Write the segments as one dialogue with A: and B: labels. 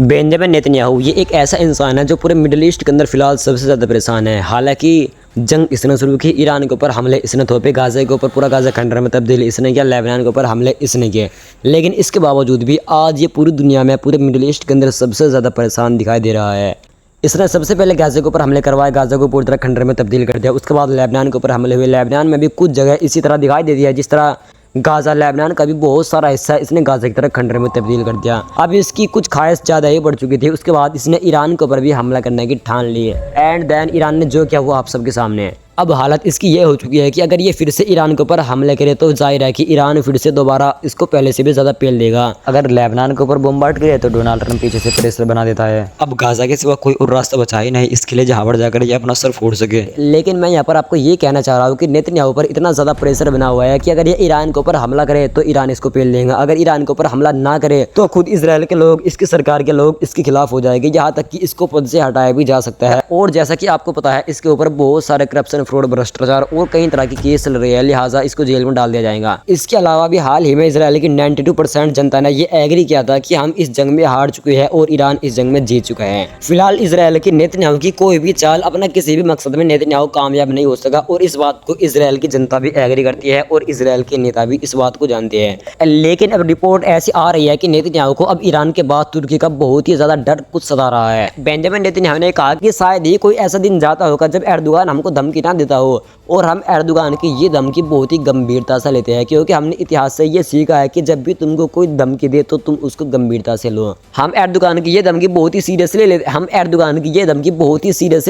A: Benjamin Netanyahu ये एक ऐसा इंसान है जो पूरे मिडिल ईस्ट के अंदर फिलहाल सबसे ज़्यादा परेशान है। हालांकि जंग इसने शुरू की, ईरान के ऊपर हमले इसने थोपे, गाज़ा के ऊपर पूरा गाज़ा खंडर में तब्दील इसने किया, लेबनान के ऊपर हमले इसने किए, लेकिन इसके बावजूद भी आज ये पूरी दुनिया में पूरे मिडिल ईस्ट के अंदर सबसे ज़्यादा परेशान दिखाई दे रहा है। इसने सबसे पहले गाज़ा के ऊपर हमले करवाए, गाज़ा को पूरी तरह खंडर में तब्दील कर दिया। उसके बाद लेबनान के ऊपर हमले हुए, लेबनान में भी कुछ जगह इसी तरह दिखाई दे दिया जिस तरह गाज़ा, लेबनान का भी बहुत सारा हिस्सा इसने गाज़ा की तरह खंडर में तब्दील कर दिया। अब इसकी कुछ ख्वाहिश ज़्यादा ही बढ़ चुकी थी। उसके बाद इसने ईरान के ऊपर भी हमला करने की ठान ली है एंड देन ईरान ने जो किया वो आप सबके सामने है। अब हालत इसकी ये हो चुकी है कि अगर ये फिर से ईरान के ऊपर हमले करे तो जाहिर है कि ईरान फिर से दोबारा इसको पहले से भी ज़्यादा पेल देगा।
B: अगर लेबनान के ऊपर बम्बार्ड करे तो डोनाल्ड ट्रंप पीछे से प्रेशर बना देता है।
A: अब गाज़ा के सिवा कोई और रास्ता बचा ही नहीं इसके लिए जहाँ पर जाकर ये अपना सर फोड़ सके। लेकिन मैं यहाँ पर आपको ये कहना चाह रहा हूँ कि नेतन्याहू पर इतना ज़्यादा प्रेशर बना हुआ है कि अगर ये ईरान के ऊपर हमला करे तो ईरान इसको पेल देगा, अगर ईरान के ऊपर हमला ना करे तो खुद इसराइल के लोग, इसकी सरकार के लोग इसके खिलाफ हो जाएंगे, यहाँ तक कि इसको पद से हटाया भी जा सकता है। और जैसा कि आपको पता है इसके ऊपर बहुत सारे करप्शन, फ्रॉड, भ्रष्टाचार और कई तरह के केस चल रहे हैं, लिहाजा इसको जेल में डाल दिया जाएगा। इसके अलावा भी हाल ही में इसराइल की 92% जनता ने ये एग्री किया था कि हम इस जंग में हार चुके हैं और ईरान इस जंग में जीत चुका है। फिलहाल इसराइल की नेतन्याहू की कोई भी चाल अपना किसी भी मकसद में नेतन्याहू कामयाब नहीं हो सका और इस बात को इसराइल की जनता भी एग्री करती है और इसराइल के नेता भी इस बात को जानते हैं। लेकिन अब रिपोर्ट ऐसी आ रही है कि नेतन्याहू को अब ईरान के बाद तुर्की का बहुत ही ज्यादा डर कुछ सता रहा है। बेंजामिन नेतन्याहू ने कहा कि शायद ही कोई ऐसा दिन जाता होगा जब एर्दोगान हमको धमकी ना देता हो, और हम एर्दोगान की ये धमकी बहुत ही गंभीरता से लेते हैं, क्योंकि हमने इतिहास से ये सीखा है कि जब भी तुमको कोई धमकी दे तो तुम उसको गंभीरता से लो। हम एर्दोगान की ये धमकी बहुत ही सीरियसली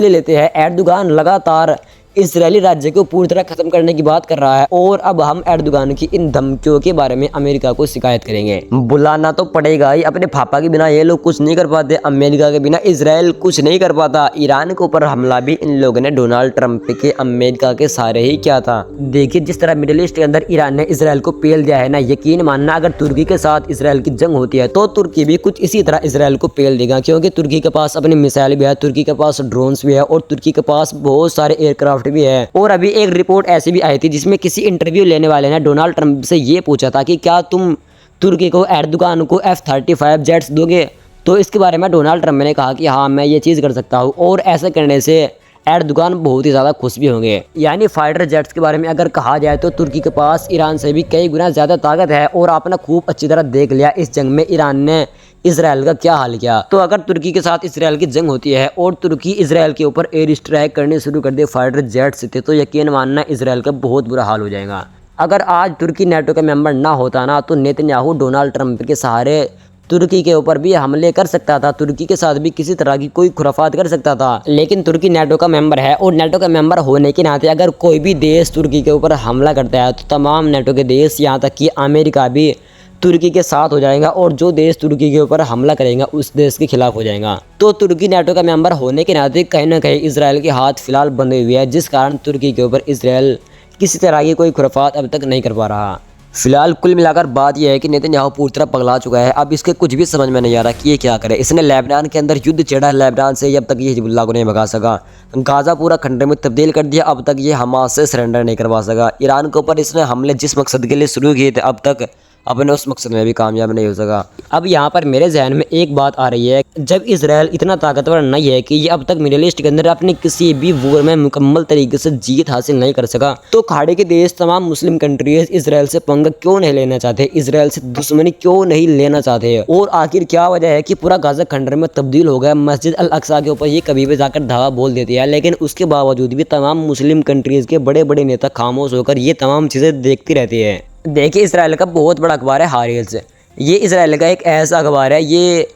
A: लेते हैं। एर्दोगान लगातार इजरायली राज्य को पूरी तरह खत्म करने की बात कर रहा है और अब हम एर्दोगान की इन धमकियों के बारे में अमेरिका को शिकायत करेंगे। बुलाना तो पड़ेगा ही, अपने पापा के बिना ये लोग कुछ नहीं कर पाते, अमेरिका के बिना इजराइल कुछ नहीं कर पाता। ईरान के ऊपर हमला भी इन लोगों ने डोनाल्ड ट्रंप के, अमेरिका के सारे ही किया था। देखिए जिस तरह मिडिल ईस्ट के अंदर ईरान ने इसराइल को पेल दिया है ना, यकीन मानना अगर तुर्की के साथ इसराइल की जंग होती है तो तुर्की भी कुछ इसी तरह इसराइल को पेल देगा, क्योंकि तुर्की के पास अपनी मिसाइल भी है, तुर्की के पास ड्रोन्स भी है और तुर्की के पास बहुत सारे एयरक्राफ्ट भी है। और अभी एक रिपोर्ट ऐसी भी आई थी जिसमें किसी इंटरव्यू लेने वाले ने डोनाल्ड ट्रंप से ये पूछा था कि क्या तुम तुर्की को, एर्दोगान को F-35 जेट्स दोगे? तो इसके बारे में डोनाल्ड ट्रंप ने कहा कि हाँ मैं ये चीज़ कर सकता हूँ और ऐसा करने से एर्दोगान बहुत ही ज़्यादा खुश भी होंगे। यानी फाइटर जेट्स के बारे में अगर कहा जाए तो तुर्की के पास ईरान से भी कई गुना ज़्यादा ताकत है और आपने खूब अच्छी तरह देख लिया इस जंग में ईरान ने इसराइल का क्या हाल किया। तो अगर तुर्की के साथ इसराइल की जंग होती है और तुर्की इसराइल के ऊपर एयर स्ट्राइक करने शुरू कर दे फाइटर जेट्स से, तो यकीन मानना इसराइल का बहुत बुरा हाल हो जाएगा। अगर आज तुर्की नेटो का मेंबर ना होता ना तो नेतन्याहू डोनाल्ड ट्रंप के सहारे तुर्की के ऊपर भी हमले कर सकता था, तुर्की के साथ भी किसी तरह की कोई खुराफात कर सकता था। लेकिन तुर्की नेटो का मेंबर है और नेटो का मेंबर होने के नाते अगर कोई भी देश तुर्की के ऊपर हमला करता है तो तमाम नेटो के देश, यहाँ तक कि अमेरिका भी तुर्की के साथ हो जाएगा और जो देश तुर्की के ऊपर हमला करेगा उस देश के खिलाफ हो जाएगा। तो तुर्की नेटो का मेंबर होने के नाते कहीं ना कहीं इसराइल के हाथ फिलहाल बंधे हुए हैं, जिस कारण तुर्की के ऊपर इसराइल किसी तरह की कोई खुराफात अब तक नहीं कर पा रहा। फिलहाल कुल मिलाकर बात यह है कि नेतन्याहू पूरी तरह पगला चुका है। अब इसके कुछ भी समझ में नहीं आ रहा कि ये क्या करे। इसने लेबनान के अंदर युद्ध छेड़ा है, लेबनान से अब तक ये हिजबुल्लाह को नहीं भगा सका। गाज़ा पूरा खंडर में तब्दील कर दिया, अब तक ये हमास से सरेंडर नहीं करवा सका। ईरान के ऊपर इसने हमले जिस मकसद के लिए शुरू किए थे अब तक अपने उस मकसद में भी कामयाब नहीं हो सका। अब यहाँ पर मेरे जहन में एक बात आ रही है, जब इसराइल इतना ताकतवर नहीं है कि ये अब तक मिडिल ईस्ट के अंदर अपनी किसी भी वॉर में मुकम्मल तरीके से जीत हासिल नहीं कर सका, तो खाड़ी के देश, तमाम मुस्लिम कंट्रीज इसराइल से पंगा क्यों नहीं लेना चाहते, इसराइल से दुश्मनी क्यों नहीं लेना चाहते? और आखिर क्या वजह है कि पूरा गाज़ा खंडर में तब्दील हो गया? मस्जिद अल अक्सा के ऊपर ये कभी भी जाकर धावा बोल देती है, लेकिन उसके बावजूद भी तमाम मुस्लिम कंट्रीज के बड़े बड़े नेता खामोश होकर ये तमाम चीज़ें देखती रहती है। देखिए इसराइल का बहुत बड़ा अखबार है हारियल्स, ये इसराइल का एक ऐसा अखबार है, ये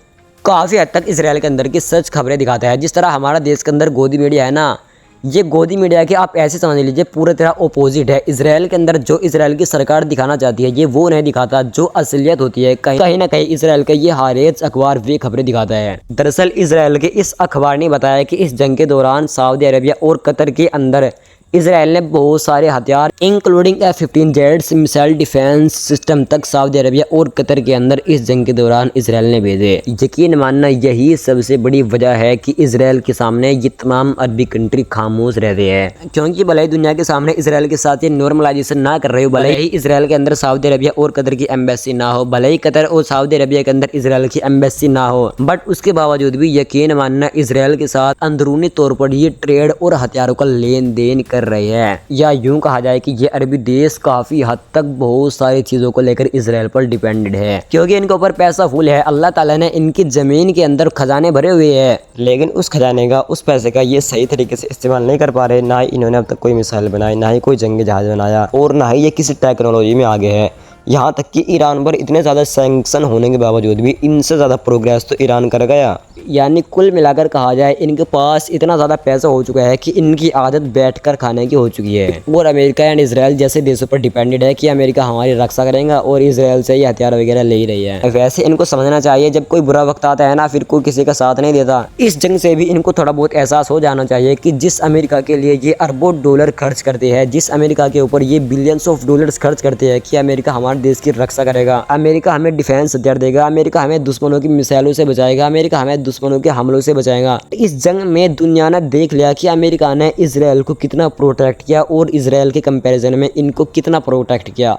A: काफ़ी हद तक इसराइल के अंदर की सच खबरें दिखाता है। जिस तरह हमारा देश के अंदर गोदी मीडिया है ना, ये गोदी मीडिया के आप ऐसे समझ लीजिए पूरी तरह ओपोजिट है। इसराइल के अंदर जो इसराइल की सरकार दिखाना चाहती है ये वो नहीं दिखाता, जो असलियत होती है कहीं ना कहीं इसराइल का ये हारियल्स अखबार वे खबरें दिखाता है। दरअसल इसराइल के इस अखबार ने बताया कि इस जंग के दौरान सऊदी अरबिया और कतर के अंदर इसराइल ने बहुत सारे हथियार including F-15 jets, missile defence system तक सऊदी अरबिया और कतर के अंदर इस जंग के दौरान इसराइल ने भेजे। यकीन मानना यही सबसे बड़ी वजह है कि इसराइल के सामने ये तमाम अरबी कंट्री खामोश रहते हैं, क्योंकि भले ही दुनिया के सामने इसराइल के साथ ये नॉर्मलाइजेशन ना कर रहे हो, भले ही इसराइल के अंदर सऊदी अरबिया और कतर की एम्बेसी ना हो, भले ही कतर और सऊदी अरबिया के अंदर इसराइल की एम्बेसी ना हो, बट उसके बावजूद भी यकीन मानना इसराइल के साथ अंदरूनी तौर पर ये ट्रेड और हथियारों का लेन देन कर रहे हैं। या यूं कहा जाए कि ये अरबी देश काफी हद तक बहुत सारी चीजों को लेकर इसराइल पर डिपेंडेड है, क्योंकि इनके ऊपर पैसा फुल है। अल्लाह ताला ने इनकी जमीन के अंदर खजाने भरे हुए हैं,
B: लेकिन उस खजाने का, उस पैसे का ये सही तरीके से इस्तेमाल नहीं कर पा रहे। ना ही इन्होंने अब तक कोई मिसाइल बनाई, ना ही कोई जंगी जहाज बनाया, और ना ही ये किसी टेक्नोलॉजी में आगे है। यहाँ तक कि ईरान पर इतने ज़्यादा सैंक्शन होने के बावजूद भी इनसे ज़्यादा प्रोग्रेस तो ईरान कर गया।
A: यानी कुल मिलाकर कहा जाए इनके पास इतना ज़्यादा पैसा हो चुका है कि इनकी आदत बैठकर खाने की हो चुकी है, और अमेरिका एंड इसराइल जैसे देशों पर डिपेंडेड है कि अमेरिका हमारी रक्षा करेगा और इसराइल से ही हथियार वगैरह ले ही रही है। वैसे इनको समझना चाहिए, जब कोई बुरा वक्त आता है ना, फिर कोई किसी का साथ नहीं देता। इस जंग से भी इनको थोड़ा बहुत एहसास हो जाना चाहिए कि जिस अमेरिका के लिए ये अरबों डॉलर खर्च करते हैं, जिस अमेरिका के ऊपर ये बिलियंस ऑफ डॉलर्स खर्च करते हैं कि अमेरिका हमारे देश की रक्षा करेगा, अमेरिका हमें डिफेंस हथियार देगा, अमेरिका हमें दुश्मनों की मिसाइलों से बचाएगा, अमेरिका हमें दुश्मनों के हमलों से बचाएगा। इस जंग में दुनिया ने देख लिया कि अमेरिका ने इसराइल को कितना प्रोटेक्ट किया और इसराइल के कंपैरिजन में इनको कितना प्रोटेक्ट किया।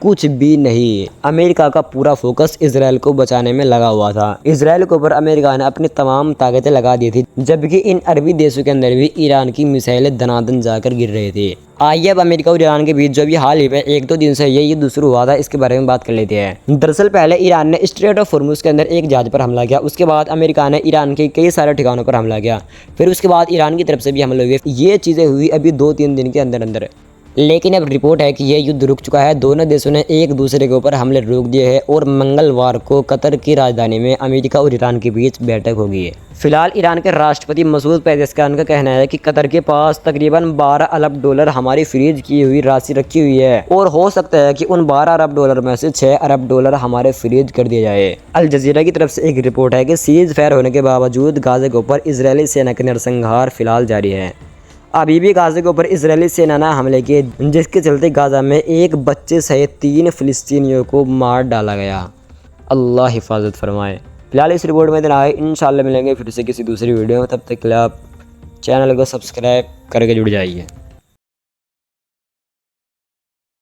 A: कुछ भी नहीं। अमेरिका का पूरा फोकस इसराइल को बचाने में लगा हुआ था। इसराइल के ऊपर अमेरिका ने अपनी तमाम ताकतें लगा दी थी, जबकि इन अरबी देशों के अंदर भी ईरान की मिसाइलें दनादन जाकर गिर रही थी। आइए अब अमेरिका और ईरान के बीच जो भी हाल ही में 1-2 दिन से ये युद्ध शुरू हुआ था, इसके बारे में बात कर लेते हैं। दरअसल पहले ईरान ने स्ट्रेट ऑफ हॉर्मुज़ के अंदर एक जहाज पर हमला किया, उसके बाद अमेरिका ने ईरान के कई सारे ठिकानों पर हमला किया, फिर उसके बाद ईरान की तरफ से भी हमले हुए। ये चीज़ें हुई अभी 2-3 दिन के अंदर अंदर। लेकिन अब रिपोर्ट है कि यह युद्ध रुक चुका है। दोनों देशों ने एक दूसरे के ऊपर हमले रोक दिए हैं और मंगलवार को कतर की राजधानी में अमेरिका और ईरान के बीच बैठक होगी। फिलहाल ईरान के राष्ट्रपति मसूद पेजेश्कियान का कहना है कि कतर के पास तकरीबन 12 अरब डॉलर हमारी फ्रीज की हुई राशि रखी हुई है, और हो सकता है कि उन 12 अरब डॉलर में से 6 अरब डॉलर हमारे फ्रीज कर दिए जाए। अल जजीरा की तरफ से एक रिपोर्ट है कि सीज फायर होने के बावजूद गाजा के ऊपर इजरायली सेना के नरसंहार फिलहाल जारी है। अभी भी गाजा के ऊपर इजरायली सेना ने हमले किए, जिसके चलते गाजा में एक बच्चे सहित 3 फिलिस्तीनियों को मार डाला गया। अल्लाह हिफाजत फरमाए। फिलहाल इस रिपोर्ट में इतना है, इंशाल्लाह मिलेंगे फिर से किसी दूसरी वीडियो में। तब तक के लिए आप चैनल को सब्सक्राइब करके जुड़ जाइए।